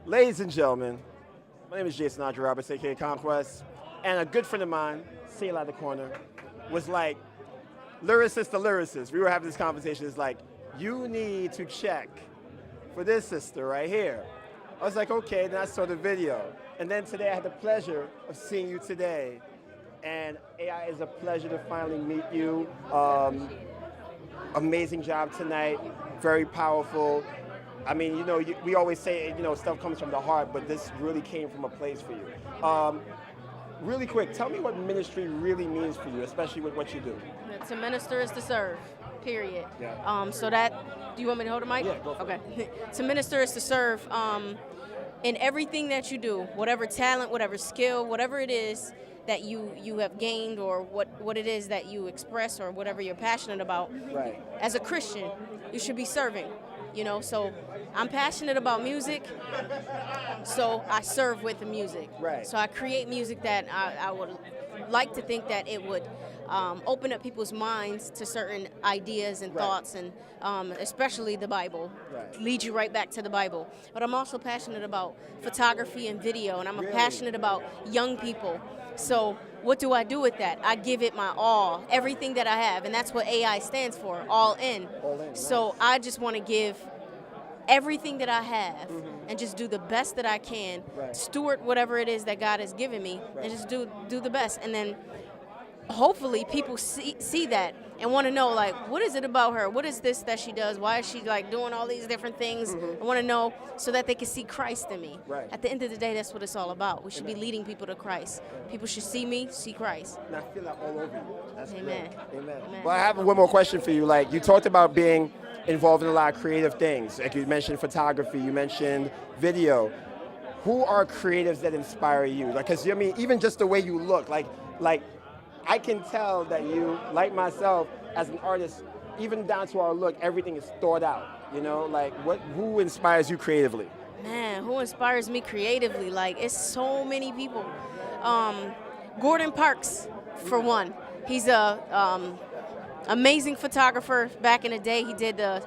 Ladies and gentlemen, my name is Jason Andre Roberts, aka Conquest, and a good friend of mine, Sail out the corner, was like, lyricist to lyricist. We were having this conversation. It's like, you need to check for this sister right here. I was like, okay, then I saw the video. And then today I had the pleasure of seeing you today. And AI is a pleasure to finally meet you. Amazing job tonight, very powerful. I mean, we always say, stuff comes from the heart, but this really came from a place for you. Really quick, tell me what ministry really means for you, especially with what you do. To minister is to serve, period. Yeah. Do you want me to hold the mic? Yeah, go for it. Okay. To minister is to serve in everything that you do, whatever talent, whatever skill, whatever it is that you have gained, or what it is that you express, or whatever you're passionate about. Right. As a Christian, you should be serving. So I'm passionate about music, so I serve with the music. Right. So I create music that I would like to think that it would open up people's minds to certain ideas and thoughts, and especially the Bible. Right. Lead you right back to the Bible. But I'm also passionate about photography and video, and I'm passionate about young people. So what do I do with that? I give it my all, everything that I have, and that's what AI stands for, all in. All in, so nice. I just want to give everything that I have and just do the best that I can, steward whatever it is that God has given me, and just do the best. And then hopefully people see that and want to know, like, what is it about her? What is this that she does? Why is she like doing all these different things? I want to know so that they can see Christ in me. Right. At the end of the day, that's what it's all about. We should be leading people to Christ. People should see me, see Christ. And I feel that all over you. That's Amen. great. Amen. Amen. Well, I have one more question for you. Like, you talked about being involved in a lot of creative things. Like, you mentioned photography, you mentioned video. Who are creatives that inspire you? Like, because even just the way you look, like I can tell that you, like myself, as an artist, even down to our look, everything is thought out. Like, who inspires you creatively? Man, who inspires me creatively? Like, it's so many people. Gordon Parks, for one. He's a amazing photographer. Back in the day, he did the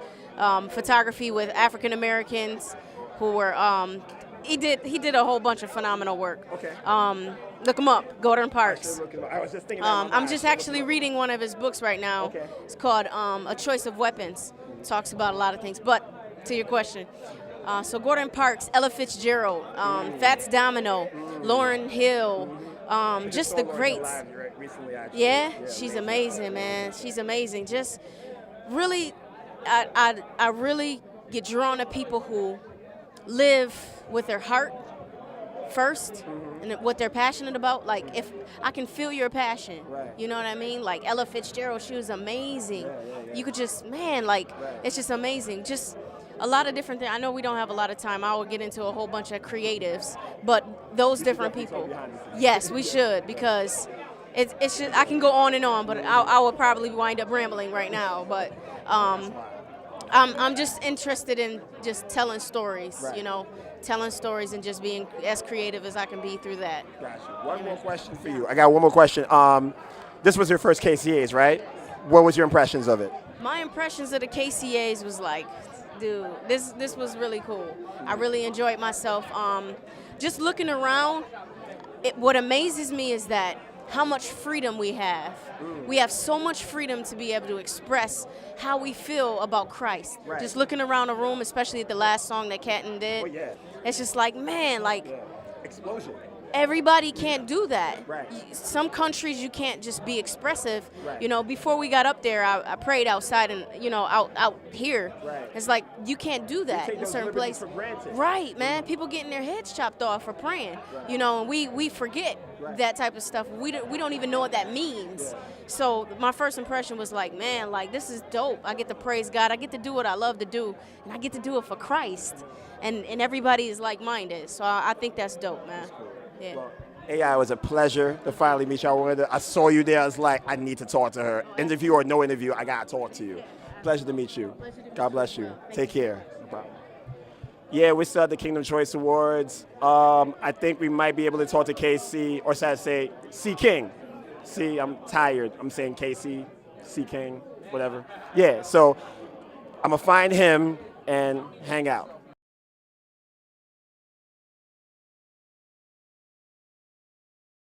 photography with African Americans who were. He did a whole bunch of phenomenal work. Okay. Look him up, Gordon Parks. I was just thinking. I'm just actually reading one of his books right now. Okay. It's called A Choice of Weapons. It talks about a lot of things. But to your question, so Gordon Parks, Ella Fitzgerald, Fats Domino, Lauryn Hill, just the greats. Recently, Yeah, she's amazing, man. She's amazing. Just really, I really get drawn to people who live with their heart first, and what they're passionate about. Like, if I can feel your passion, you know what I mean? Like Ella Fitzgerald, she was amazing. You could just, it's just amazing. Just a lot of different things. I know we don't have a lot of time. I will get into a whole bunch of creatives, but those different people, yes, we should, because it's just, I can go on and on, but I would probably wind up rambling right now. But I'm just interested in just telling stories, telling stories and just being as creative as I can be through that. Gotcha. One more question for you. I got one more question. This was your first KCAs, right? What was your impressions of it? My impressions of the KCAs was like, dude, this was really cool. I really enjoyed myself. Just looking around, what amazes me is that how much freedom we have. We have so much freedom to be able to express how we feel about Christ. Right. Just looking around the room, especially at the last song that Catton did. Oh, yeah. It's just like, man, like, Explosion. everybody can't do that. Right. Some countries you can't just be expressive. Right. Before we got up there, I prayed outside and, out here. Right. It's like, you can't do that take in those certain liberties places. for granted. Right, man. People getting their heads chopped off for praying. And we forget that type of stuff. We don't even know what that means. So my first impression was like, man, like, this is dope. I get to praise God. I get to do what I love to do, and I get to do it for Christ. And everybody is like-minded. So I think that's dope, man. Yeah. Well, AI, it was a pleasure to finally meet you. I saw you there. I was like, I need to talk to her. Interview or no interview, I got to talk to you. Pleasure to meet you. God bless you. Take care. No problem. Yeah, we're still at the Kingdom Choice Awards. I think we might be able to talk to KC, or should I say C King. See, I'm tired. I'm saying KC, C King, whatever. Yeah, so I'm going to find him and hang out.